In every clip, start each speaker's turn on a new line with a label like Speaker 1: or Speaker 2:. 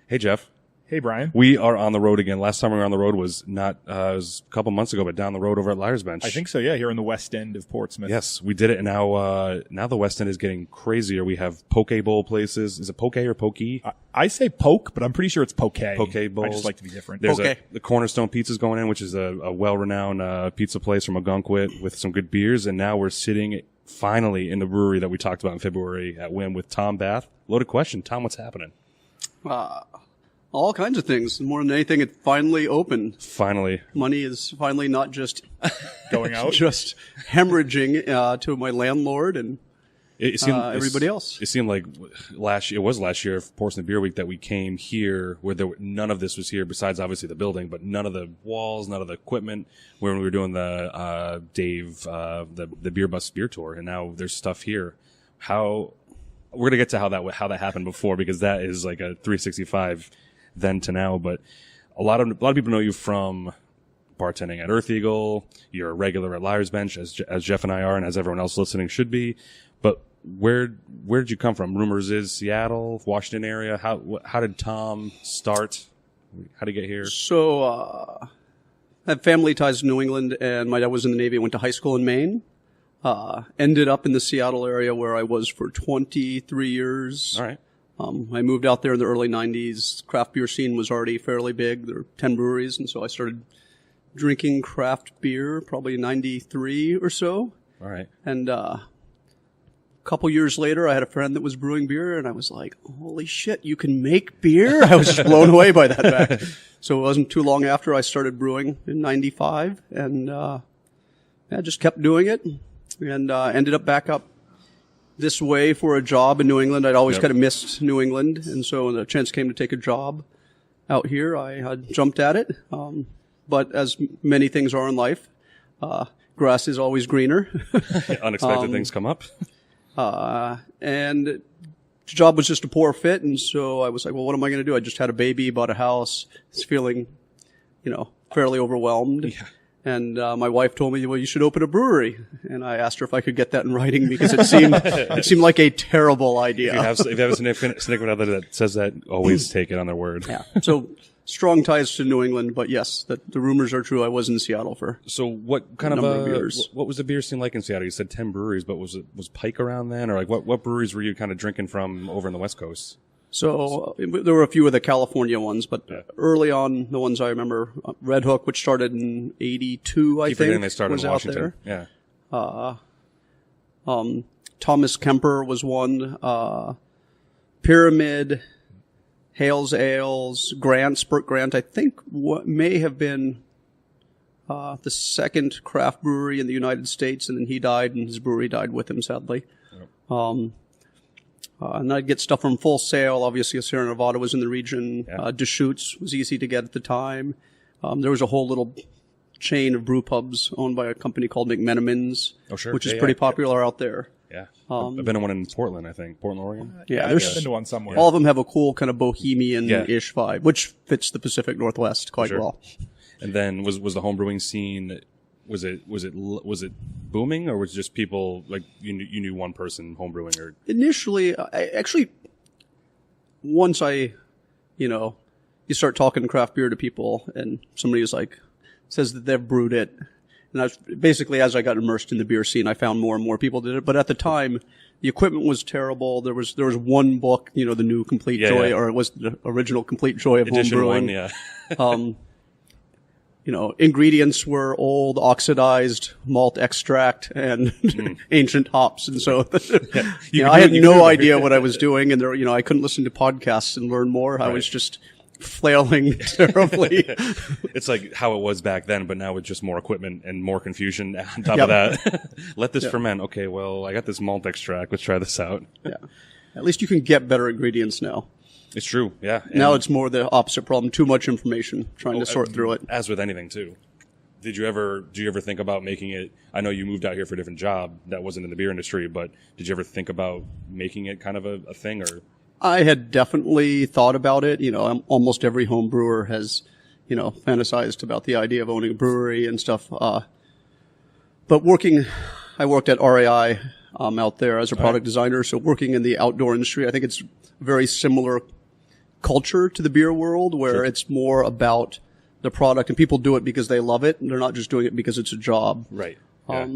Speaker 1: Hey, Jeff.
Speaker 2: Hey, Brian.
Speaker 1: We are on the road again. Last time we were on the road was not, it was a couple months ago, but down the road over at Liar's Bench.
Speaker 2: I think so, yeah, here in the West End of Portsmouth.
Speaker 1: Yes, we did it, and now the West End is getting crazier. We have poke bowl places. Is it poke or pokey?
Speaker 2: I say poke, but I'm pretty sure it's poke.
Speaker 1: Poke bowls.
Speaker 2: I just like to be different.
Speaker 1: There's the Cornerstone Pizza's going in, which is a well-renowned pizza place from Ogunquit with some good beers, and now we're sitting finally in the brewery that we talked about in February at Wim with Tom Bath. Loaded question. Tom, what's happening?
Speaker 3: All kinds of things. More than anything, it finally opened.
Speaker 1: Finally.
Speaker 3: Money is finally not just
Speaker 2: going out,
Speaker 3: just hemorrhaging to my landlord and everybody else.
Speaker 1: It seemed like last year, Portsmouth Beer Week, that we came here where none of this was here besides obviously the building, but none of the walls, none of the equipment when we were doing the the beer bus beer tour, and now there's stuff here. We're gonna get to how that happened before, because that is like a 365 then to now. But a lot of people know you from bartending at Earth Eagle. You're a regular at Liar's Bench, as Jeff and I are, and as everyone else listening should be. But where did you come from? Rumors is Seattle, Washington area. How did Tom start? How did he get here?
Speaker 3: So I have family ties to New England, and my dad was in the Navy. Went to high school in Maine. Ended up in the Seattle area where I was for 23 years.
Speaker 1: All right.
Speaker 3: I moved out there in the early 90s. Craft beer scene was already fairly big. There were 10 breweries, and so I started drinking craft beer probably in 93 or so.
Speaker 1: All right.
Speaker 3: And a couple years later, I had a friend that was brewing beer, and I was like, holy shit, you can make beer? I was just blown away by that fact. So it wasn't too long after I started brewing in 95, and I just kept doing it. And ended up back up this way for a job in New England. I'd always kind of missed New England, and so when the chance came to take a job out here, I had jumped at it. But as many things are in life, grass is always greener.
Speaker 1: Unexpected things come up.
Speaker 3: And the job was just a poor fit, and so I was like, well, what am I going to do? I just had a baby, bought a house, was feeling, fairly overwhelmed. Yeah. And my wife told me, well, you should open a brewery. And I asked her if I could get that in writing, because it seemed like a terrible idea.
Speaker 1: If you have a significant other that says that, always take it on their word.
Speaker 3: Yeah. So strong ties to New England, but yes, the rumors are true. I was in Seattle for
Speaker 1: what kind of years. What was the beer scene like in Seattle? You said 10 breweries, but was Pike around then, or like what breweries were you kind of drinking from over in the West Coast?
Speaker 3: So there were a few of the California ones, but early on, the ones I remember, Red Hook, which started in 82, I think,
Speaker 1: they started
Speaker 3: was
Speaker 1: in
Speaker 3: out
Speaker 1: Washington.
Speaker 3: there.
Speaker 1: Yeah.
Speaker 3: Thomas Kemper was one. Pyramid, Hales Ales, Spurt Grant, I think what may have been the second craft brewery in the United States, and then he died, and his brewery died with him, sadly. Yep. And I'd get stuff from Full Sail. Obviously, Sierra Nevada was in the region.
Speaker 1: Yeah.
Speaker 3: Deschutes was easy to get at the time. There was a whole little chain of brew pubs owned by a company called McMenamins, which is pretty popular out there.
Speaker 1: Yeah. I've been to one in Portland, I think. Portland, Oregon?
Speaker 2: I've been to one somewhere.
Speaker 3: All of them have a cool kind of bohemian-ish vibe, which fits the Pacific Northwest quite well.
Speaker 1: And then was the home brewing scene... Was it booming, or was it just people like you knew one person home brewing? Or
Speaker 3: initially, once you start talking craft beer to people, and somebody says that they've brewed it, and basically as I got immersed in the beer scene, I found more and more people did it. But at the time, the equipment was terrible. There was one book, the new Complete Joy, or it was the original Complete Joy of
Speaker 1: Edition
Speaker 3: home brewing.
Speaker 1: 1,
Speaker 3: ingredients were old, oxidized malt extract and ancient hops. And so, I had no idea what I was doing. And I couldn't listen to podcasts and learn more. Right. I was just flailing terribly.
Speaker 1: It's like how it was back then, but now with just more equipment and more confusion on top of that. Let this ferment. Okay, well, I got this malt extract. Let's try this out.
Speaker 3: Yeah. At least you can get better ingredients now.
Speaker 1: It's true, yeah. And
Speaker 3: now it's more the opposite problem. Too much information, trying to sort through it.
Speaker 1: As with anything, too. Do you ever think about making it? I know you moved out here for a different job that wasn't in the beer industry, but did you ever think about making it kind of a thing? Or
Speaker 3: I had definitely thought about it. Almost every home brewer has, fantasized about the idea of owning a brewery and stuff. But I worked at RAI out there as a product designer, so working in the outdoor industry, I think it's very similar culture to the beer world where it's more about the product and people do it because they love it and they're not just doing it because it's a job.
Speaker 1: Right. Yeah.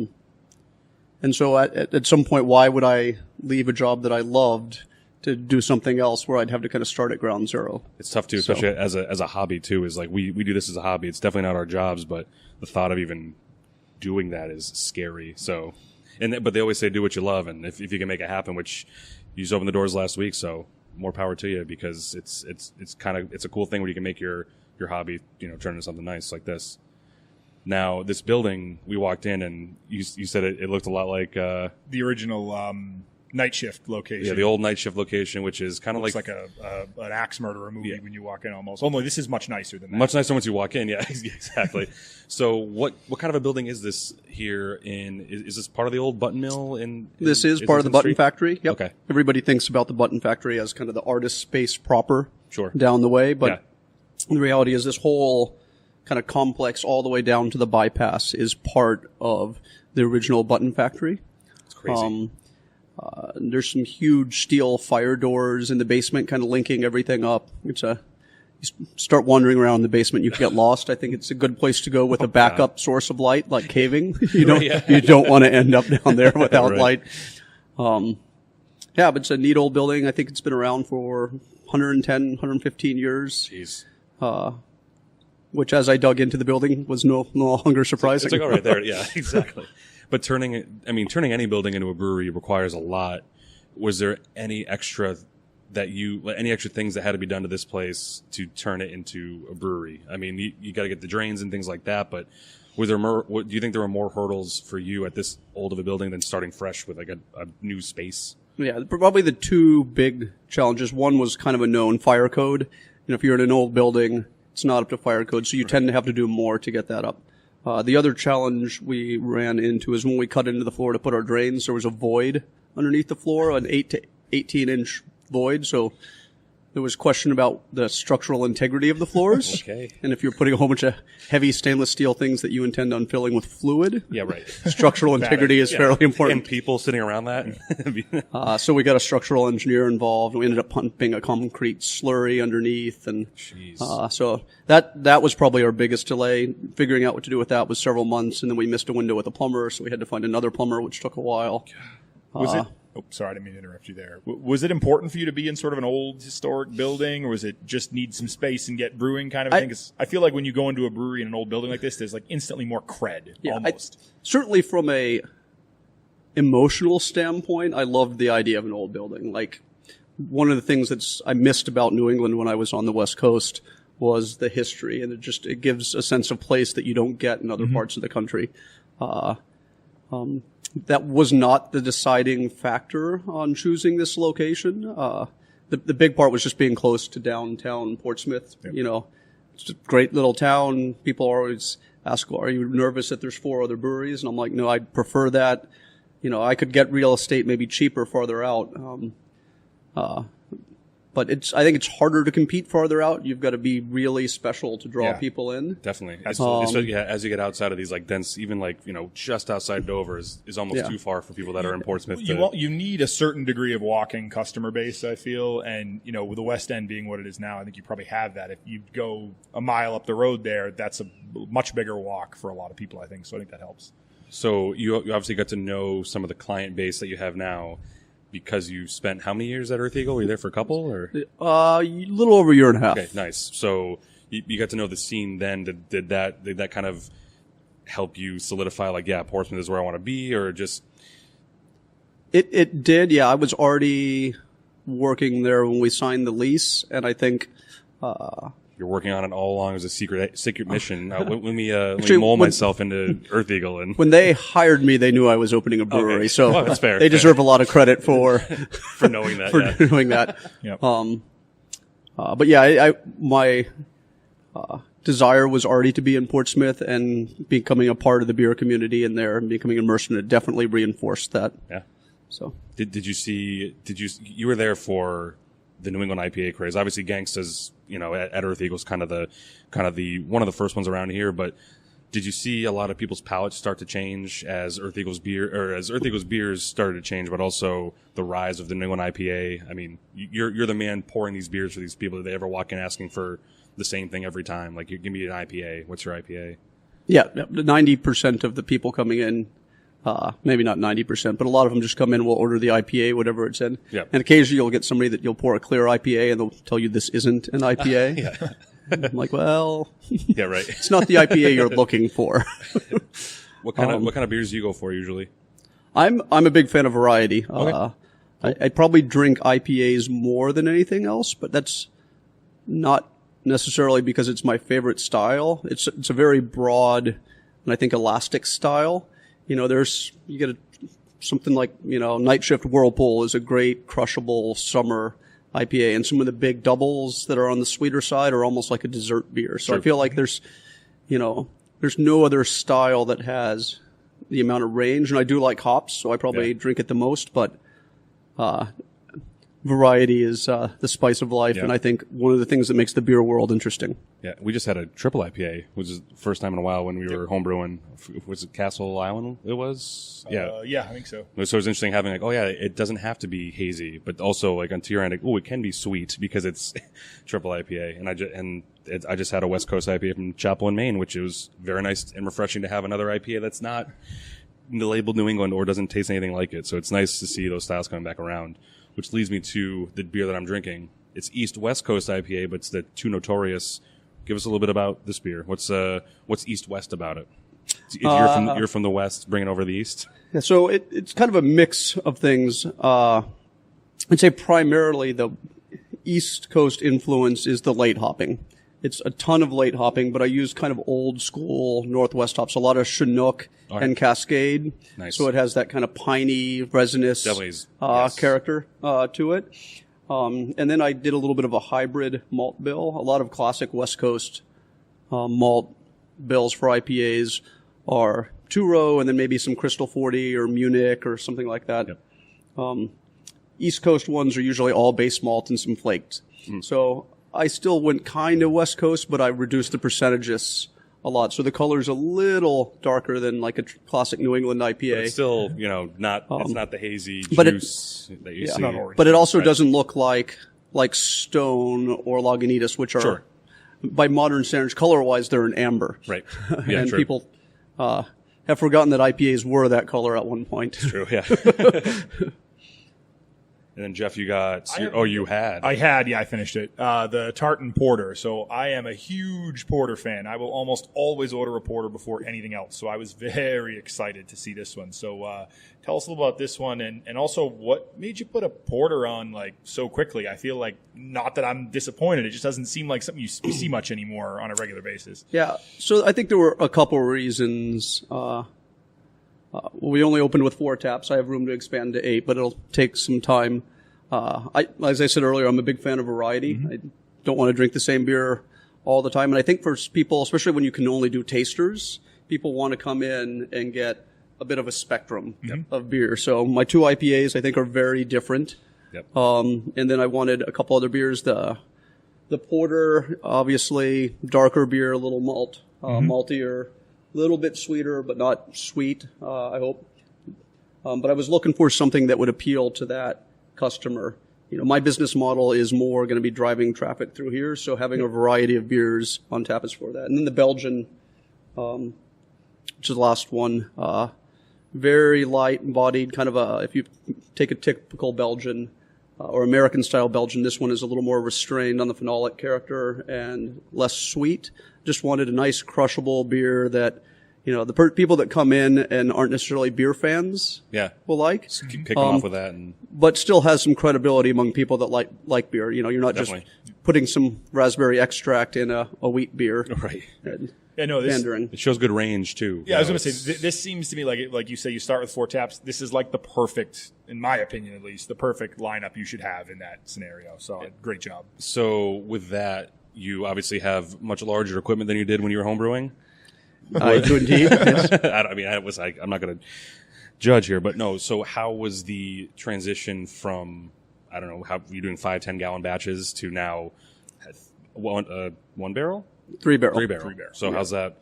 Speaker 3: And so at some point, why would I leave a job that I loved to do something else where I'd have to kind of start at ground zero?
Speaker 1: It's tough too, especially as a hobby too, is like we do this as a hobby. It's definitely not our jobs, but the thought of even doing that is scary. So, but they always say do what you love. And if you can make it happen, which you just opened the doors last week. So more power to you, because it's a cool thing where you can make your hobby, turn into something nice like this. Now, this building, we walked in and you said it looked a lot like
Speaker 2: the original night shift location.
Speaker 1: Yeah, the old night shift location, which is kind of
Speaker 2: like an axe murderer movie when you walk in almost. Only this is much nicer than that.
Speaker 1: Much nicer once you walk in, yeah, exactly. So what kind of a building is this here is this part of the old button mill
Speaker 3: This is part of the Button
Speaker 1: Street?
Speaker 3: Factory. Yep.
Speaker 1: Okay.
Speaker 3: Everybody thinks about the Button Factory as kind of the artist space proper.
Speaker 1: Sure.
Speaker 3: Down the way, but the reality is this whole kind of complex all the way down to the bypass is part of the original Button Factory.
Speaker 1: It's crazy.
Speaker 3: There's some huge steel fire doors in the basement kind of linking everything up. You start wandering around the basement, you can get lost. I think it's a good place to go with a backup source of light, like caving. You don't want to end up down there without
Speaker 1: Right.
Speaker 3: light. But it's a neat old building. I think it's been around for 110, 115 years.
Speaker 1: Jeez.
Speaker 3: Which, as I dug into the building, was no longer surprising.
Speaker 1: It's like, all right, there, yeah, exactly. But turning any building into a brewery requires a lot. Was there any extra things that had to be done to this place to turn it into a brewery? I mean, you got to get the drains and things like that, but was there more? Do you think there were more hurdles for you at this old of a building than starting fresh with like a new space?
Speaker 3: Yeah, probably the two big challenges. One was kind of a known fire code. If you're in an old building, it's not up to fire code, so you tend to have to do more to get that up. The other challenge we ran into is when we cut into the floor to put our drains, there was a void underneath the floor, an 8 to 18-inch void, so there was question about the structural integrity of the floors.
Speaker 1: Okay.
Speaker 3: And if you're putting a whole bunch of heavy stainless steel things that you intend on filling with fluid,
Speaker 1: Yeah, right.
Speaker 3: structural integrity is fairly important.
Speaker 1: And people sitting around that.
Speaker 3: So we got a structural engineer involved. We ended up pumping a concrete slurry underneath, and so that was probably our biggest delay. Figuring out what to do with that was several months, and then we missed a window with a plumber, so we had to find another plumber, which took a while.
Speaker 2: Was it? Oh, sorry, I didn't mean to interrupt you there. Was it important for you to be in sort of an old historic building, or was it just need some space and get brewing kind of thing? 'Cause I feel like when you go into a brewery in an old building like this, there's like instantly more cred, almost.
Speaker 3: Certainly from a emotional standpoint, I loved the idea of an old building. Like, one of the things I missed about New England when I was on the West Coast was the history, and it gives a sense of place that you don't get in other parts of the country. That was not the deciding factor on choosing this location. The big part was just being close to downtown Portsmouth. Yep. It's a great little town. People always ask, are you nervous that there's 4 other breweries? And I'm like, no, I'd prefer that. I could get real estate maybe cheaper farther out. But I think it's harder to compete farther out. You've got to be really special to draw people in.
Speaker 1: Definitely. Especially as you get outside of these like dense, even like, just outside Dover is almost too far for people that are in Portsmouth.
Speaker 2: You need a certain degree of walking customer base, I feel. And, with the West End being what it is now, I think you probably have that. If you go a mile up the road there, that's a much bigger walk for a lot of people, I think. So I think that helps.
Speaker 1: So you obviously got to know some of the client base that you have now, because you spent how many years at Earth Eagle? Were you there for a couple, or
Speaker 3: a little over a year and a half?
Speaker 1: Okay, nice. So you got to know the scene then. Did that kind of help you solidify, like, Portsmouth is where I want to be, or just?
Speaker 3: It did. Yeah, I was already working there when we signed the lease, and I think.
Speaker 1: You're working on it all along as a secret mission. Let me mold myself into Earth Eagle. And
Speaker 3: when they hired me, they knew I was opening a brewery,
Speaker 1: okay.
Speaker 3: so
Speaker 1: that's fair.
Speaker 3: They deserve a lot of credit for
Speaker 1: knowing that.
Speaker 3: Doing that.
Speaker 2: Yep.
Speaker 3: But my desire was already to be in Portsmouth, and becoming a part of the beer community in there and becoming immersed in it definitely reinforced that.
Speaker 1: Yeah.
Speaker 3: So
Speaker 1: you were there for the New England IPA craze? Obviously, Gangsta's, at Earth Eagle's kind of the one of the first ones around here. But Did you see a lot of people's palates start to change as Earth Eagles beers started to change, but also the rise of the New England IPA? I mean, you're the man pouring these beers for these people. Do they ever walk in asking for the same thing every time? Like, give me an IPA. What's your IPA?
Speaker 3: Yeah, 90% of the people coming in, maybe not 90%, but a lot of them just come in, will order the IPA, whatever it's in.
Speaker 1: Yeah.
Speaker 3: And occasionally you'll get somebody that you'll pour a clear IPA and they'll tell you this isn't an IPA.
Speaker 1: Yeah.
Speaker 3: I'm like, well,
Speaker 1: Yeah, right.
Speaker 3: it's not the IPA you're looking for.
Speaker 1: What kind of beers do you go for usually?
Speaker 3: I'm a big fan of variety.
Speaker 1: Okay.
Speaker 3: I probably drink IPAs more than anything else, but that's not necessarily because it's my favorite style. It's a very broad and I think elastic style. You know, you get something like, Night Shift Whirlpool is a great crushable summer IPA, and some of the big doubles that are on the sweeter side are almost like a dessert beer. So
Speaker 1: Sure.
Speaker 3: I feel like there's no other style that has the amount of range, and I do like hops, so I probably drink it the most, but variety is the spice of life, and I think one of the things that makes the beer world interesting.
Speaker 1: Yeah, we just had a triple IPA, which is the first time in a while when we were homebrewing. Was it Castle Island? It was? Yeah.
Speaker 2: Yeah, I think so.
Speaker 1: So it was interesting having it doesn't have to be hazy, but also like on to your end, it can be sweet because it's triple IPA. And I just had a West Coast IPA from Chapel in Maine, which was very nice and refreshing to have another IPA that's not labeled New England or doesn't taste anything like it. So it's nice to see those styles coming back around, which leads me to the beer that I'm drinking. It's East-West Coast IPA, but it's the Too Notorious. Give us a little bit about this beer. What's East-West about it? You're from the West, bringing over the East?
Speaker 3: Yeah, so it's kind of a mix of things. I'd say primarily the East Coast influence is the late hopping. It's a ton of late hopping, but I use kind of old school Northwest hops, a lot of Chinook and Cascade.
Speaker 1: Nice.
Speaker 3: So it has that kind of piney, resinous character to it. And then I did a little bit of a hybrid malt bill. A lot of classic West Coast malt bills for IPAs are 2-row and then maybe some Crystal 40 or Munich or something like that.
Speaker 1: Yep.
Speaker 3: East Coast ones are usually all base malt and some flaked. So I still went kind of West Coast, but I reduced the percentages a lot. So the color's a little darker than like a classic New England IPA.
Speaker 1: But it's still, it's not the hazy
Speaker 3: but
Speaker 1: juice that you see.
Speaker 2: not orange.
Speaker 3: But it also doesn't look like Stone or Lagunitas, which are, by modern standards, color-wise, they're an amber.
Speaker 1: Right. Yeah,
Speaker 3: and
Speaker 1: true.
Speaker 3: people have forgotten that IPAs were that color at one point.
Speaker 1: True, yeah. And then Jeff, you got. You had.
Speaker 2: I finished it. The Tartan Porter. So I am a huge porter fan. I will almost always order a porter before anything else. So I was very excited to see this one. So tell us a little about this one, and also what made you put a porter on like so quickly. I feel like, not that I'm disappointed, it just doesn't seem like something you see much anymore on a regular basis.
Speaker 3: Yeah. So I think there were a couple of reasons. We only opened with 4 taps. I have room to expand to 8, but it'll take some time. As I said earlier, I'm a big fan of variety. I don't want to drink the same beer all the time. And I think for people, especially when you can only do tasters, people want to come in and get a bit of a spectrum of beer. So my 2 IPAs, I think, are very different.
Speaker 1: Yep.
Speaker 3: And then I wanted a couple other beers. The porter, obviously, darker beer, a little maltier. A little bit sweeter, but not sweet, I hope. But I was looking for something that would appeal to that customer. My business model is more going to be driving traffic through here, so having a variety of beers on tap is for that. And then the Belgian, which is the last one, very light-bodied, kind of if you take a typical Belgian or American-style Belgian, this one is a little more restrained on the phenolic character and less sweet. Just wanted a nice crushable beer that, the people that come in and aren't necessarily beer fans will like.
Speaker 1: Just kick them off with that.
Speaker 3: But still has some credibility among people that like beer. You're not
Speaker 1: Definitely.
Speaker 3: just putting some raspberry extract in a wheat beer.
Speaker 1: Right.
Speaker 3: Pandering.
Speaker 1: It shows good range, too.
Speaker 2: Yeah, I was going to say, this seems to me like you say, you start with 4 taps. This is like the perfect, in my opinion at least, the perfect lineup you should have in that scenario. So great job.
Speaker 1: So with that, you obviously have much larger equipment than you did when you were homebrewing.
Speaker 3: I do indeed. Yes.
Speaker 1: I'm not going to judge here, but no. So how was the transition from, I don't know, how you're doing 5-10 gallon batches to now one barrel?
Speaker 3: 3 barrel.
Speaker 1: 3 barrel. So how's that?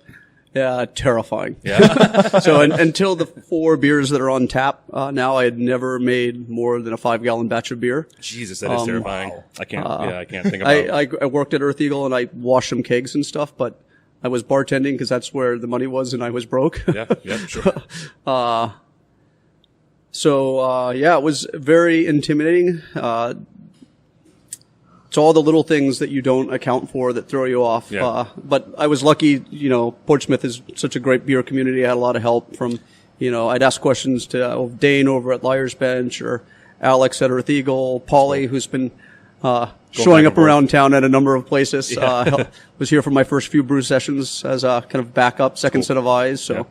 Speaker 3: Yeah, terrifying.
Speaker 1: Yeah.
Speaker 3: So until the 4 beers that are on tap now, I had never made more than a 5-gallon batch of beer.
Speaker 1: Jesus, that is terrifying.
Speaker 2: Wow.
Speaker 1: I can't. I can't think about.
Speaker 3: I worked at Earth Eagle and I washed some kegs and stuff, but I was bartending because that's where the money was, and I was broke.
Speaker 1: Yeah. Sure.
Speaker 3: So it was very intimidating. It's all the little things that you don't account for that throw you off.
Speaker 1: Yeah.
Speaker 3: But I was lucky, Portsmouth is such a great beer community. I had a lot of help from, I'd ask questions to Dane over at Liar's Bench or Alex at Earth Eagle, Paulie, who's been showing up around town at a number of places. Was here for my first few brew sessions as a kind of backup, second set of eyes. So,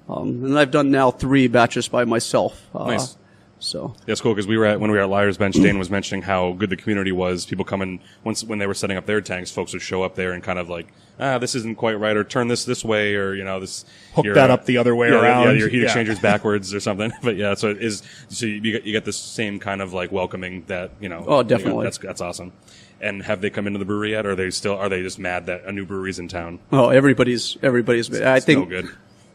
Speaker 3: and I've done now 3 batches by myself.
Speaker 1: Nice.
Speaker 3: So
Speaker 1: that's cool because when we were at Liar's Bench, Dane was mentioning how good the community was. People coming when they were setting up their tanks, folks would show up there and kind of like, this isn't quite right, or turn this way, or this
Speaker 2: hook that up the other way around.
Speaker 1: Yeah, your heat exchangers backwards or something. But yeah, so it is. So you get this same kind of like welcoming that
Speaker 3: Oh, definitely.
Speaker 1: That's awesome. And have they come into the brewery yet? Or are they just mad that a new brewery's in town?
Speaker 3: Oh, everybody's. I think.
Speaker 1: No good.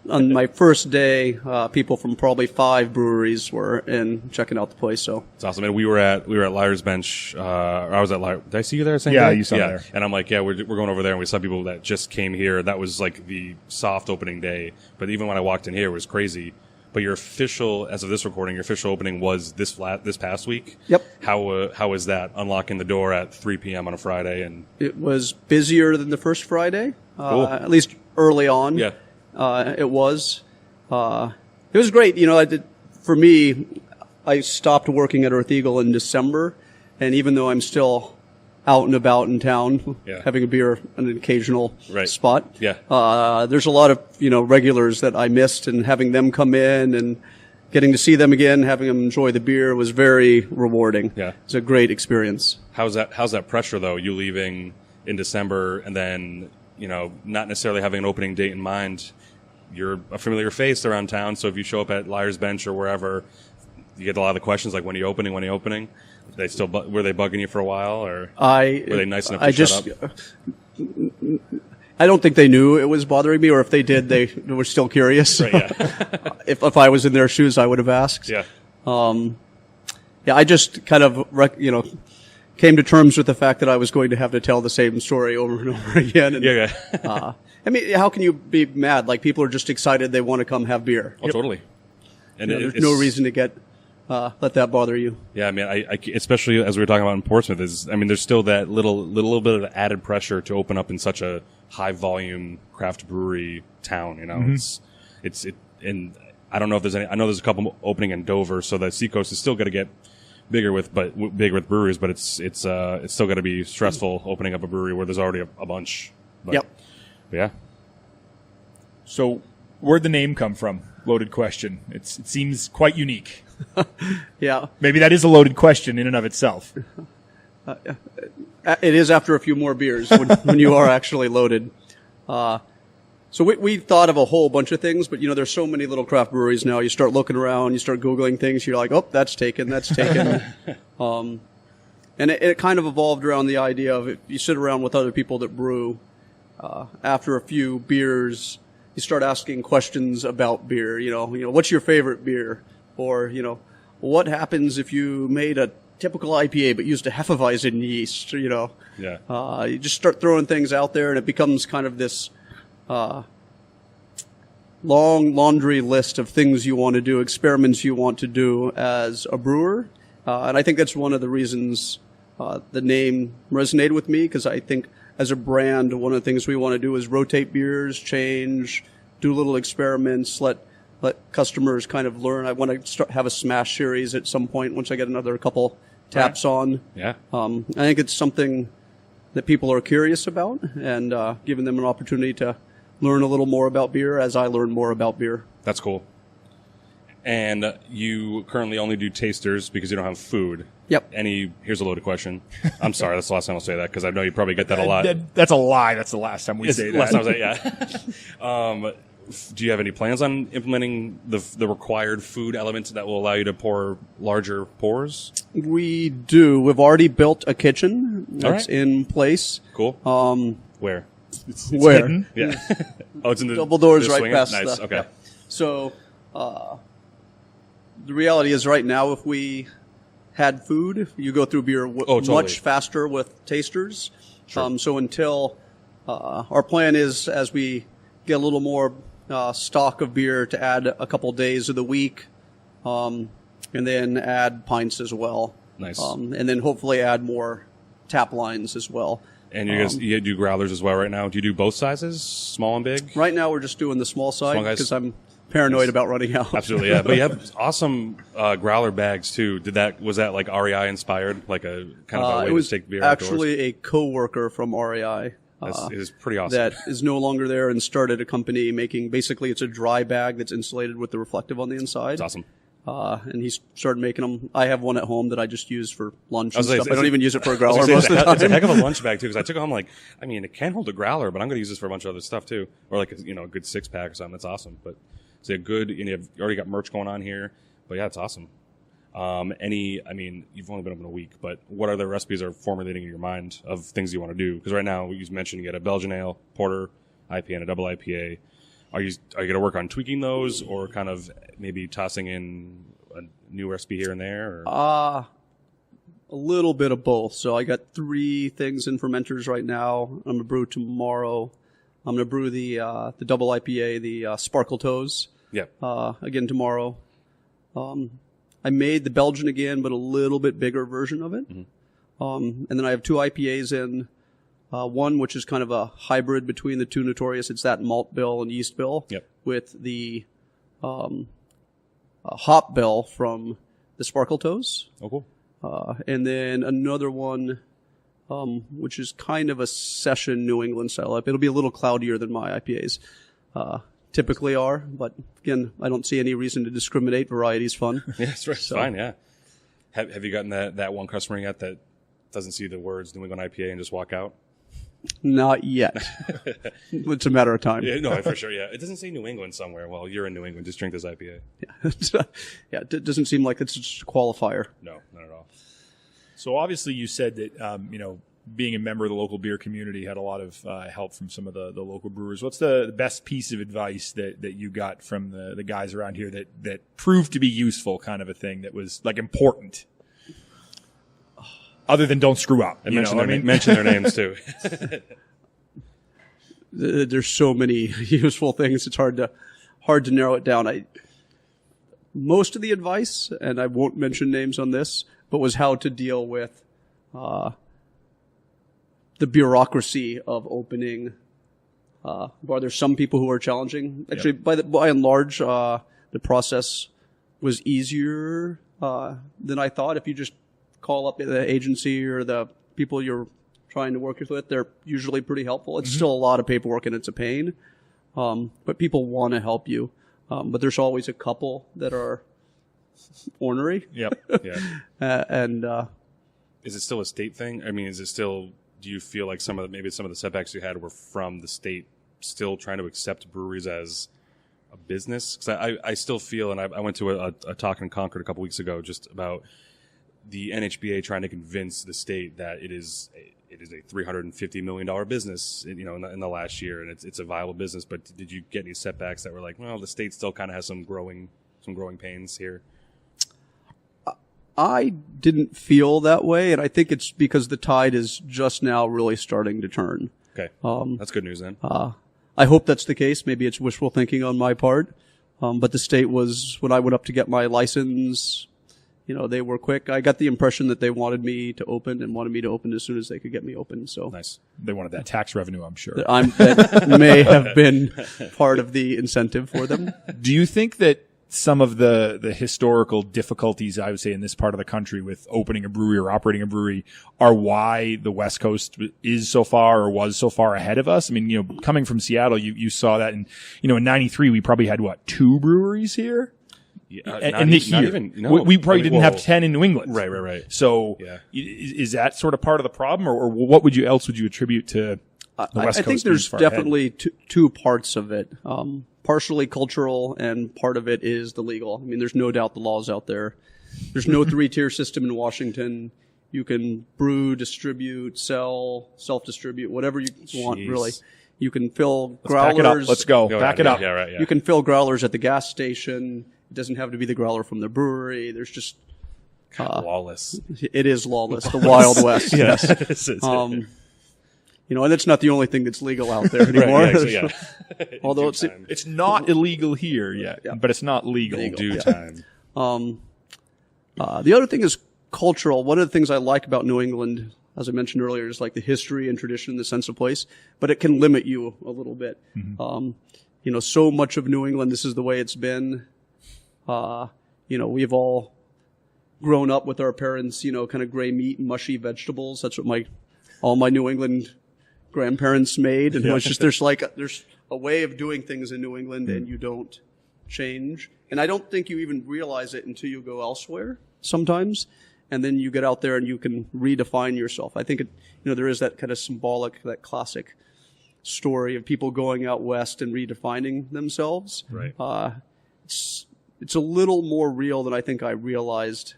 Speaker 3: On my first day, people from probably 5 breweries were in checking out the place. So
Speaker 1: it's awesome. And we were at Liar's Bench. I was at Liar. Did I see you there?
Speaker 2: Yeah, you saw me there.
Speaker 1: And I'm like, we're going over there, and we saw people that just came here. That was like the soft opening day. But even when I walked in here, it was crazy. But your official, as of this recording, your official opening was this past week.
Speaker 3: Yep.
Speaker 1: How was that unlocking the door at 3 p.m. on a Friday? And
Speaker 3: it was busier than the first Friday,
Speaker 1: cool.
Speaker 3: At least early on.
Speaker 1: Yeah.
Speaker 3: It was great. For me, I stopped working at Earth Eagle in December, and even though I'm still out and about in town, having a beer on an occasional spot, there's a lot of, regulars that I missed, and having them come in and getting to see them again, having them enjoy the beer was very rewarding.
Speaker 1: Yeah.
Speaker 3: It's a great experience.
Speaker 1: How's that pressure though? You leaving in December and then, not necessarily having an opening date in mind. You're a familiar face around town, so if you show up at Liar's Bench or wherever, you get a lot of the questions like, when are you opening? Were they bugging you for a while, or were they nice enough to shut up?
Speaker 3: I don't think they knew it was bothering me, or if they did, they were still curious.
Speaker 1: Right, yeah.
Speaker 3: If I was in their shoes, I would have asked.
Speaker 1: Yeah.
Speaker 3: I just kind of, came to terms with the fact that I was going to have to tell the same story over and over again. And, how can you be mad? Like, people are just excited they want to come have beer.
Speaker 1: Oh, totally. And
Speaker 3: there's no reason to let that bother you.
Speaker 1: Yeah, I mean, I especially as we were talking about in Portsmouth, there's still that little bit of added pressure to open up in such a high volume craft brewery town. And I don't know if there's any. I know there's a couple opening in Dover, so the Seacoast is still going to get bigger with breweries, but it's still going to be stressful opening up a brewery where there's already a bunch. But, yeah.
Speaker 2: So, where'd the name come from? Loaded question. It seems quite unique.
Speaker 3: Yeah.
Speaker 2: Maybe that is a loaded question in and of itself.
Speaker 3: It is after a few more beers when you are actually loaded. So we thought of a whole bunch of things, but there's so many little craft breweries now. You start looking around, you start Googling things, you're like, oh, that's taken. And it kind of evolved around the idea of if you sit around with other people that brew, after a few beers, you start asking questions about beer. What's your favorite beer? Or, what happens if you made a typical IPA but used a Hefeweizen yeast?
Speaker 1: Yeah.
Speaker 3: You just start throwing things out there, and it becomes kind of this long laundry list of things you want to do, experiments you want to do as a brewer. And I think that's one of the reasons the name resonated with me, because I think as a brand, one of the things we want to do is rotate beers, change, do little experiments, let customers kind of learn. I want to have a smash series at some point once I get another couple taps on.
Speaker 1: Yeah.
Speaker 3: I think it's something that people are curious about, and giving them an opportunity to learn a little more about beer as I learn more about beer.
Speaker 1: That's cool. And you currently only do tasters because you don't have food.
Speaker 3: Yep.
Speaker 1: Here's a loaded question. I'm sorry, that's the last time I'll say that, because I know you probably get that a lot.
Speaker 2: That's a lie. That's the last time we say that.
Speaker 1: Last time I say, yeah. Do you have any plans on implementing the required food elements that will allow you to pour larger pours?
Speaker 3: We do. We've already built a kitchen that's in place.
Speaker 1: Cool. Where?
Speaker 2: It's
Speaker 3: Where?
Speaker 2: hidden.
Speaker 1: Yeah. Oh, it's in the
Speaker 3: Double doors
Speaker 1: the
Speaker 3: right
Speaker 1: swinger?
Speaker 3: past
Speaker 1: Nice.
Speaker 3: the-
Speaker 1: Okay.
Speaker 3: yeah. So the reality is right now, if we had food, you go through beer
Speaker 1: totally.
Speaker 3: much faster with tasters.
Speaker 1: Sure.
Speaker 3: So until our plan is, as we get a little more stock of beer, to add a couple days of the week, and then add pints as well.
Speaker 1: Nice.
Speaker 3: And then hopefully add more tap lines as well.
Speaker 1: And you do growlers as well right now. Do you do both sizes, small and big?
Speaker 3: Right now, we're just doing the small side
Speaker 1: Small guys.
Speaker 3: because I'm paranoid about running out.
Speaker 1: Absolutely, yeah. But you have awesome growler bags too. Was that like REI inspired, like a kind of a way
Speaker 3: It was
Speaker 1: to take beer
Speaker 3: actually a coworker from REI
Speaker 1: outdoors? It was pretty awesome.
Speaker 3: that is no longer there and started a company making, basically it's a dry bag that's insulated with the reflective on the inside.
Speaker 1: It's awesome.
Speaker 3: And he started making them. I have one at home that I just use for lunch and
Speaker 1: was like,
Speaker 3: stuff. I don't even use it for a growler
Speaker 1: It's
Speaker 3: most of the
Speaker 1: it's a
Speaker 3: time.
Speaker 1: heck of a lunch bag too, because I took it home like, I mean, it can hold a growler, but I'm going to use this for a bunch of other stuff too, or like a good 6-pack or something. That's awesome. But it's a good. You already got merch going on here, but yeah, it's awesome. I mean, you've only been open a week, but what other recipes are formulating in your mind of things you want to do? Because right now, you mentioned you got a Belgian ale, porter, IPA, and a double IPA. Are you going to work on tweaking those, or kind of maybe tossing in a new recipe here and there? Or?
Speaker 3: A little bit of both. So I got 3 things in fermenters right now. I'm going to brew tomorrow. I'm going to brew the double IPA, the Sparkle Toes.
Speaker 1: Yeah.
Speaker 3: Again tomorrow. I made the Belgian again, but a little bit bigger version of it.
Speaker 1: Mm-hmm.
Speaker 3: And then I have 2 IPAs in. One which is kind of a hybrid between the 2 Notorious. It's that malt bill and yeast bill.
Speaker 1: Yep.
Speaker 3: With the hop bill from the Sparkle Toes.
Speaker 1: Oh, cool.
Speaker 3: And then another one, which is kind of a session New England style. It'll be a little cloudier than my IPAs typically are. But again, I don't see any reason to discriminate. Variety's fun.
Speaker 1: Yeah, that's right. It's fine, yeah. Have you gotten that one customer yet that doesn't see the words New England IPA and just walk out?
Speaker 3: Not yet. It's a matter of time.
Speaker 1: Yeah, no, for sure, yeah. It doesn't say New England somewhere. Well, you're in New England. Just drink this IPA.
Speaker 3: Yeah, it doesn't seem like it's just a qualifier.
Speaker 1: No, not at all.
Speaker 2: So obviously, you said that being a member of the local beer community had a lot of help from some of the local brewers. What's the best piece of advice that you got from the guys around here that proved to be useful, kind of a thing that was like important? Other than don't screw up.
Speaker 1: And mention their names too.
Speaker 3: There's so many useful things. It's hard to narrow it down. Most of the advice, and I won't mention names on this, but was how to deal with the bureaucracy of opening. There's some people who are challenging. Actually, by and large, the process was easier than I thought. If you just call up the agency or the people you're trying to work with, they're usually pretty helpful. It's still a lot of paperwork and it's a pain, but people want to help you. But there's always a couple that are ornery.
Speaker 2: Yep.
Speaker 1: Yeah. Is it still a state thing? I mean, do you feel like some of the setbacks you had were from the state still trying to accept breweries as a business? Because I still feel, and I went to a talk in Concord a couple weeks ago just about the NHBA trying to convince the state that it is a $350 million business, in the last year, and it's a viable business. But did you get any setbacks that were like, well, the state still kind of has some growing pains here?
Speaker 3: I didn't feel that way, and I think it's because the tide is just now really starting to turn.
Speaker 1: Okay, that's good news then.
Speaker 3: I hope that's the case. Maybe it's wishful thinking on my part, but the state was, when I went up to get my license, they were quick. I got the impression that they wanted me to open as soon as they could get me open. So
Speaker 1: Nice.
Speaker 2: They wanted that tax revenue, I'm sure.
Speaker 3: That may have been part of the incentive for them.
Speaker 2: Do you think that some of the historical difficulties, I would say, in this part of the country with opening a brewery or operating a brewery are why the West Coast is so far or was so far ahead of us? I mean, coming from Seattle, you saw that in 93, we probably had 2 breweries here?
Speaker 1: Yeah,
Speaker 2: and we probably didn't have 10 in New England.
Speaker 1: Right.
Speaker 2: So is that sort of part of the problem, or what else would you attribute to the West Coast?
Speaker 3: I think there's definitely two parts of it. Partially cultural, and part of it is the legal. I mean, there's no doubt the law's out there. There's no 3-tier system in Washington. You can brew, distribute, sell, self-distribute, whatever you want, really. You can fill
Speaker 2: Let's pack it
Speaker 3: growlers.
Speaker 2: up. Let's go.
Speaker 1: Go
Speaker 2: Back
Speaker 1: ahead.
Speaker 2: it up.
Speaker 1: Yeah, right. Yeah.
Speaker 3: You can fill growlers at the gas station. It doesn't have to be the growler from the brewery. There's just
Speaker 1: Lawless.
Speaker 3: it is lawless, the Wild West. Yes.
Speaker 1: It's-
Speaker 3: And it's not the only thing that's legal out there anymore.
Speaker 1: Right, yeah, In
Speaker 3: Although
Speaker 1: due
Speaker 3: it's
Speaker 1: time.
Speaker 2: It's not illegal here yet, but it's not legal.
Speaker 1: In due time.
Speaker 3: The other thing is cultural. One of the things I like about New England, as I mentioned earlier, is like the history and tradition, the sense of place, but it can limit you a little bit. So much of New England, this is the way it's been. We've all grown up with our parents, kind of gray meat and mushy vegetables. That's what all my New England grandparents made. And it's just, there's a way of doing things in New England and you don't change. And I don't think you even realize it until you go elsewhere sometimes. And then you get out there and you can redefine yourself. I think there is that kind of symbolic, that classic story of people going out west and redefining themselves.
Speaker 1: Right.
Speaker 3: It's a little more real than I think I realized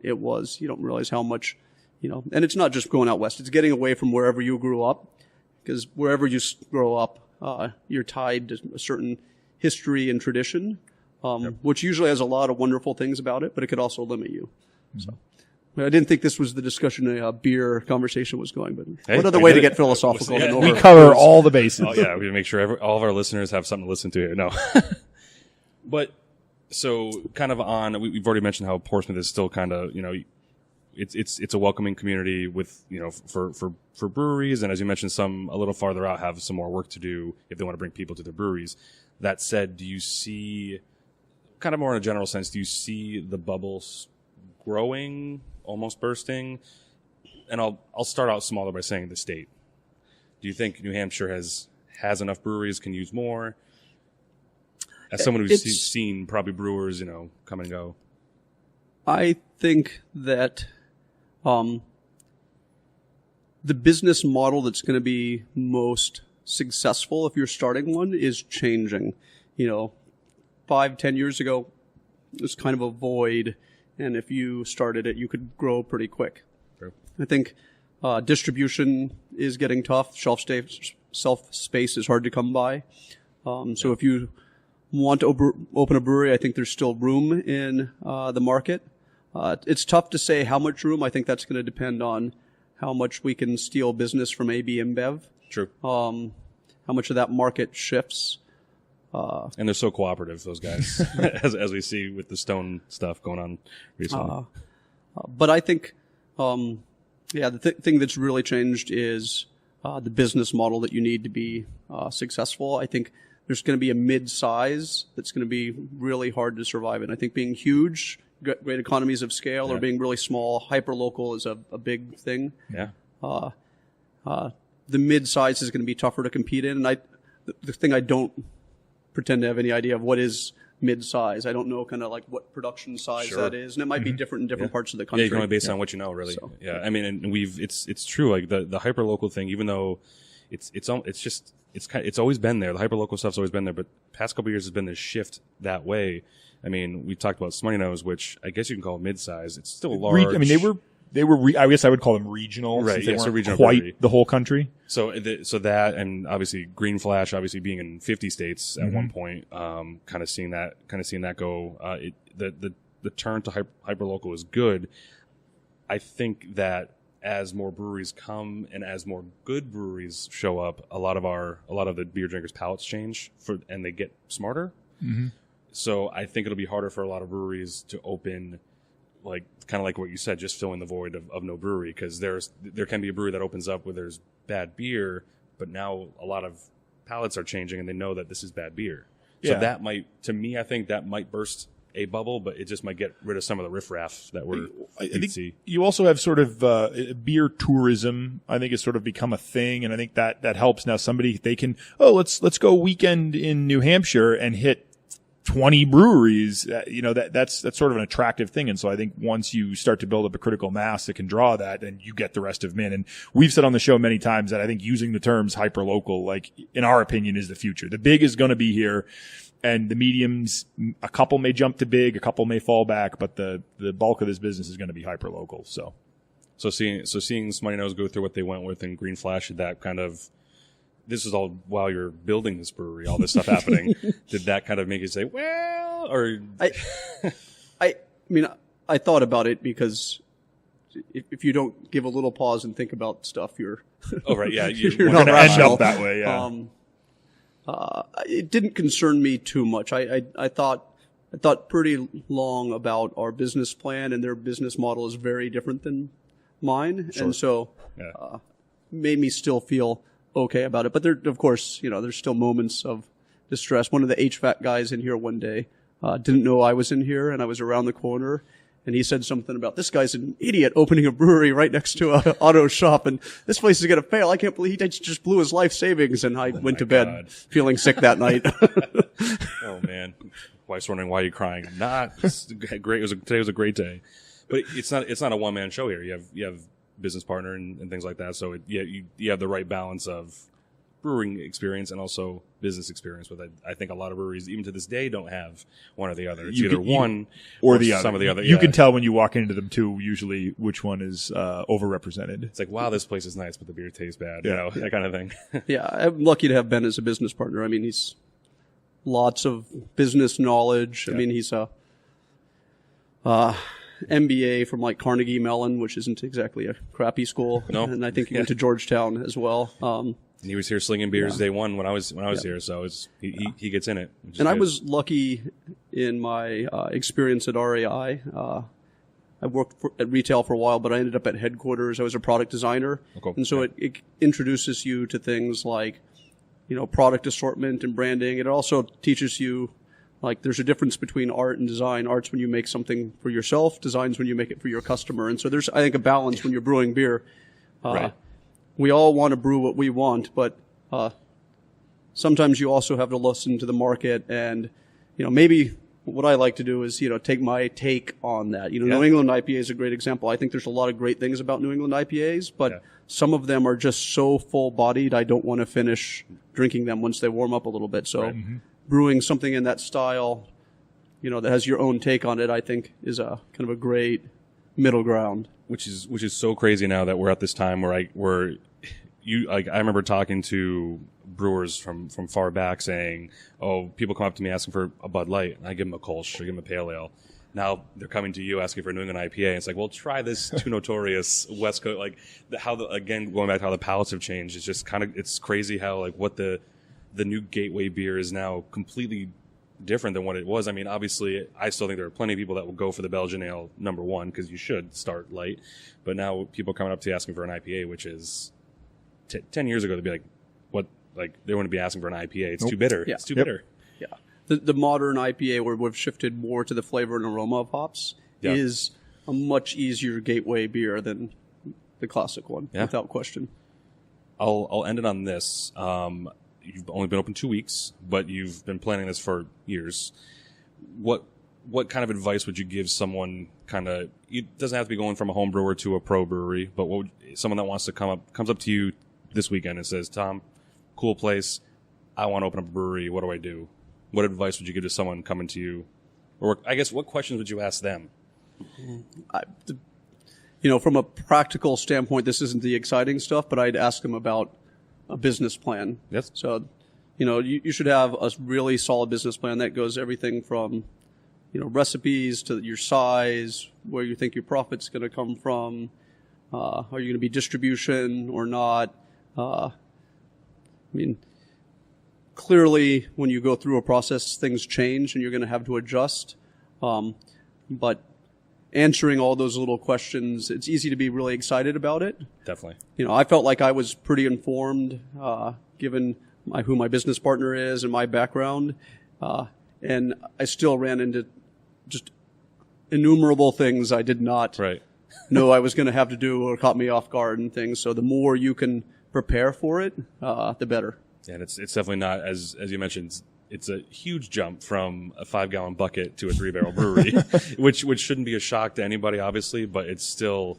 Speaker 3: it was. You don't realize how much, and it's not just going out west. It's getting away from wherever you grew up, because wherever you grow up, you're tied to a certain history and tradition, which usually has a lot of wonderful things about it, but it could also limit you. So. I didn't think this was the discussion a beer conversation was going, but what other way to get philosophical than over?
Speaker 2: We cover all the bases.
Speaker 1: Oh, yeah, we make sure all of our listeners have something to listen to here. No. But, so kind of we've already mentioned how Portsmouth is still kind of, it's a welcoming community with, for breweries. And as you mentioned, some a little farther out have some more work to do if they want to bring people to their breweries. That said, do you see, kind of more in a general sense, do you see the bubbles growing, almost bursting? And I'll start out smaller by saying the state. Do you think New Hampshire has enough breweries, can use more? As someone who's seen probably brewers, come and go.
Speaker 3: I think that the business model that's going to be most successful if you're starting one is changing. 5-10 years ago, it was kind of a void, and if you started it, you could grow pretty quick.
Speaker 1: True.
Speaker 3: I think distribution is getting tough. Shelf space is hard to come by. So if you want to open a brewery, I think there's still room in the market. It's tough to say how much room. I think that's going to depend on how much we can steal business from AB InBev.
Speaker 1: True.
Speaker 3: How much of that market shifts.
Speaker 1: And they're so cooperative, those guys, as we see with the Stone stuff going on recently.
Speaker 3: But I think, the thing that's really changed is the business model that you need to be successful. I think there's going to be a mid-size that's going to be really hard to survive in. I think being huge, great economies of scale, or being really small, hyper-local is a big thing.
Speaker 1: Yeah.
Speaker 3: The mid-size is going to be tougher to compete in. And the thing I don't pretend to have any idea of what is mid-size. I don't know kind of like what production size that is. And it might be different in different parts of the country.
Speaker 1: Yeah, you can only base it on what you know, really.
Speaker 3: So,
Speaker 1: yeah. I mean, and it's true. Like the hyper-local thing, even though it's always been there. The hyper-local stuff's always been there, but past couple of years has been this shift that way. I mean, we talked about Smutty Nose, which I guess you can call mid-size. It's still large.
Speaker 2: They were. I guess I would call them regional,
Speaker 1: right?
Speaker 2: Since they
Speaker 1: Yeah,
Speaker 2: weren't
Speaker 1: regional
Speaker 2: quite
Speaker 1: brewery.
Speaker 2: the whole country.
Speaker 1: So that, and obviously Green Flash, obviously being in 50 states at one point, kind of seeing that go. The turn to hyper-local is good. I think that as more breweries come and as more good breweries show up, a lot of the beer drinkers' palates change and they get smarter. Mm-hmm. So I think it'll be harder for a lot of breweries to open, like kind of like what you said, just filling the void of no brewery, because there can be a brewery that opens up where there's bad beer, but now a lot of palates are changing and they know that this is bad beer. So that might, to me, I think that might burst a bubble, but it just might get rid of some of the riffraff that I think
Speaker 2: you also have sort of beer tourism. I think it's sort of become a thing, and I think that helps. Now they can let's go weekend in New Hampshire and hit 20 breweries. That's sort of an attractive thing. And so I think once you start to build up a critical mass that can draw that, and you get the rest of them in. And we've said on the show many times that I think using the terms hyper-local, like in our opinion, is the future. The big is going to be here, and the mediums, a couple may jump to big, a couple may fall back, but the bulk of this business is going to be hyper-local. So seeing Smutty Nose go through what they went with in Green Flash, did
Speaker 1: this is all while you're building this brewery, all this stuff happening. Did that kind of make you say, well, or
Speaker 3: I mean, I thought about it because if you don't give a little pause and think about stuff, you're
Speaker 1: oh right, yeah,
Speaker 3: you're
Speaker 2: We're
Speaker 3: not
Speaker 2: going to end
Speaker 3: rational.
Speaker 2: up that way, yeah.
Speaker 3: It didn't concern me too much. I thought pretty long about our business plan, and their business model is very different than mine, and so made me still feel okay about it. But there, of course, there's still moments of distress. One of the HVAC guys in here one day didn't know I was in here, and I was around the corner. And he said something about, this guy's an idiot opening a brewery right next to an auto shop, and this place is going to fail. I can't believe he just blew his life savings. And I went to bed feeling sick that night.
Speaker 1: Oh, man. Wife's wondering why you're crying. It's great. Today was a great day. But it's not a one-man show here. You have business partner and things like that. So you have the right balance of brewing experience and also business experience with it. I think a lot of breweries, even to this day, don't have one or the other. It's either one or the other. Some of the other.
Speaker 2: You can tell when you walk into them too, usually which one is overrepresented.
Speaker 1: It's like, wow, this place is nice, but the beer tastes bad. That kind of thing.
Speaker 3: Yeah, I'm lucky to have Ben as a business partner. I mean, he's lots of business knowledge. I mean, he's a MBA from like Carnegie Mellon, which isn't exactly a crappy school.
Speaker 1: No.
Speaker 3: And I think he went to Georgetown as well.
Speaker 1: He was here slinging beers day one when I was here, so he gets in it.
Speaker 3: And I was lucky in my experience at RAI. I worked at retail for a while, but I ended up at headquarters. I was a product designer, and so it introduces you to things like, product assortment and branding. It also teaches you, like, there's a difference between art and design. Art's when you make something for yourself. Design's when you make it for your customer. And so there's, I think, a balance when you're brewing beer.
Speaker 1: Right.
Speaker 3: We all want to brew what we want, but sometimes you also have to listen to the market. And, maybe what I like to do is, take my take on that. New England IPA is a great example. I think there's a lot of great things about New England IPAs, but some of them are just so full-bodied, I don't want to finish drinking them once they warm up a little bit. So brewing something in that style, that has your own take on it, I think is a kind of a great middle ground.
Speaker 1: Which is so crazy now that we're at this time where I remember talking to brewers from far back saying, oh, people come up to me asking for a Bud Light, and I give them a Kolsch, I give them a Pale Ale. Now they're coming to you asking for a New England IPA. And it's like, well, try this too notorious West Coast. Like again, going back to how the palates have changed. It's just it's crazy how what the new gateway beer is now completely different than what it was. I mean, obviously, I still think there are plenty of people that will go for the Belgian Ale number one because you should start light. But now people coming up to you asking for an IPA, which is 10 years ago, they'd be like, what? Like, they wouldn't be asking for an IPA. It's too bitter.
Speaker 3: Yeah.
Speaker 1: It's too bitter.
Speaker 3: Yeah. The modern IPA, where we've shifted more to the flavor and aroma of hops, is a much easier gateway beer than the classic one, without question.
Speaker 1: I'll end it on this. You've only been open 2 weeks, but you've been planning this for years. What kind of advice would you give someone it doesn't have to be going from a home brewer to a pro brewery, but someone that wants to comes up to you this weekend and says, Tom, cool place, I want to open up a brewery, what do I do? What advice would you give to someone coming to you? Or I guess what questions would you ask them?
Speaker 3: From a practical standpoint, this isn't the exciting stuff, but I'd ask them about a business plan.
Speaker 1: Yes.
Speaker 3: So, you should have a really solid business plan that goes everything from, recipes to your size, where you think your profit's going to come from. Are you going to be distribution or not? Clearly, when you go through a process, things change and you're going to have to adjust. But answering all those little questions, it's easy to be really excited about it.
Speaker 1: Definitely.
Speaker 3: I felt like I was pretty informed, given who my business partner is and my background. And I still ran into just innumerable things I did not know I was going to have to do or caught me off guard and things. So the more you can prepare for it, the better.
Speaker 1: And it's definitely not, as you mentioned, it's a huge jump from a 5-gallon bucket to a 3-barrel brewery, which shouldn't be a shock to anybody, obviously, but I still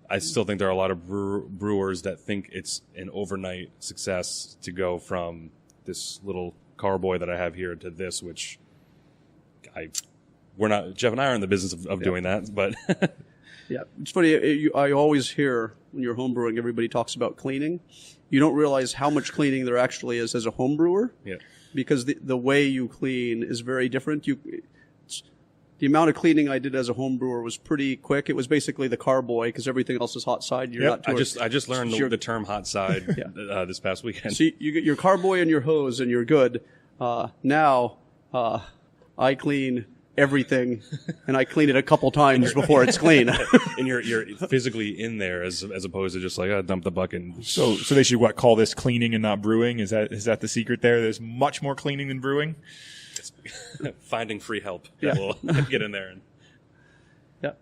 Speaker 1: think there are a lot of brewers that think it's an overnight success to go from this little carboy that I have here to this, which Jeff and I are in the business of doing that, but
Speaker 3: Yeah, it's funny. I always hear when you're homebrewing, everybody talks about cleaning. You don't realize how much cleaning there actually is as a home brewer.
Speaker 1: Yeah.
Speaker 3: Because the way you clean is very different. The amount of cleaning I did as a home brewer was pretty quick. It was basically the carboy because everything else is hot side. You're not
Speaker 1: I just learned the term hot side this past weekend.
Speaker 3: So you get your carboy and your hose and you're good. Now I clean everything, and I clean it a couple times before it's clean.
Speaker 1: And you're physically in there as opposed to just like dump the bucket.
Speaker 2: So they should call this cleaning and not brewing? Is that the secret there? There's much more cleaning than brewing.
Speaker 1: It's finding free help.
Speaker 3: Yeah.
Speaker 1: We'll get in there.
Speaker 3: Yeah.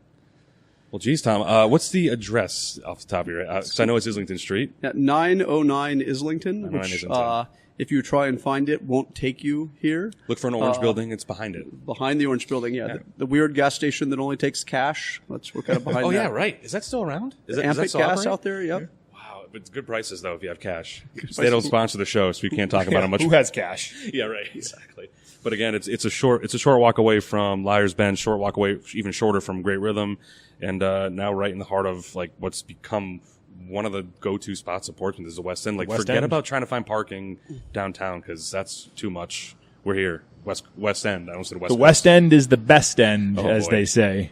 Speaker 1: Well, geez, Tom, what's the address off the top of your head? Because I know it's Islington Street.
Speaker 3: Yeah, 909 Islington,
Speaker 1: 909
Speaker 3: which
Speaker 1: Islington.
Speaker 3: If you try and find it, won't take you here.
Speaker 1: Look for an orange building. It's behind it.
Speaker 3: Behind the orange building, yeah. The weird gas station that only takes cash. We're kind of behind that.
Speaker 1: Yeah, right. Is that still around? Is that
Speaker 3: Ampit
Speaker 1: still
Speaker 3: gas
Speaker 1: operating?
Speaker 3: out there, yep.
Speaker 1: Wow, but it's good prices though if you have cash. They don't sponsor the show, so we can't talk about how much.
Speaker 2: Who has cash?
Speaker 1: Yeah, right. Exactly. But again, it's a short walk away from Liar's Bend, short walk away, even shorter from Great Rhythm, and now right in the heart of like what's become one of the go-to spots of Portsmouth is the West End. Like, forget about trying to find parking downtown because that's too much. We're here, West End. I don't say the West.
Speaker 2: The West End is the best end,
Speaker 1: Oh,
Speaker 2: as
Speaker 1: boy.
Speaker 2: they say.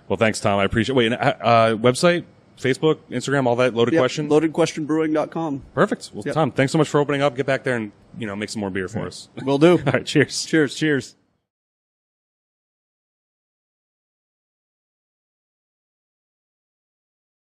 Speaker 1: Well, thanks, Tom. I appreciate. Wait, website, Facebook, Instagram, all that. Loaded Question.
Speaker 3: LoadedQuestionBrewing.com.
Speaker 1: Perfect. Well,
Speaker 3: Yep.
Speaker 1: Tom, thanks so much for opening up. Get back there and make some more beer for us.
Speaker 3: Will do.
Speaker 1: All right. Cheers.
Speaker 3: Cheers.
Speaker 2: Cheers.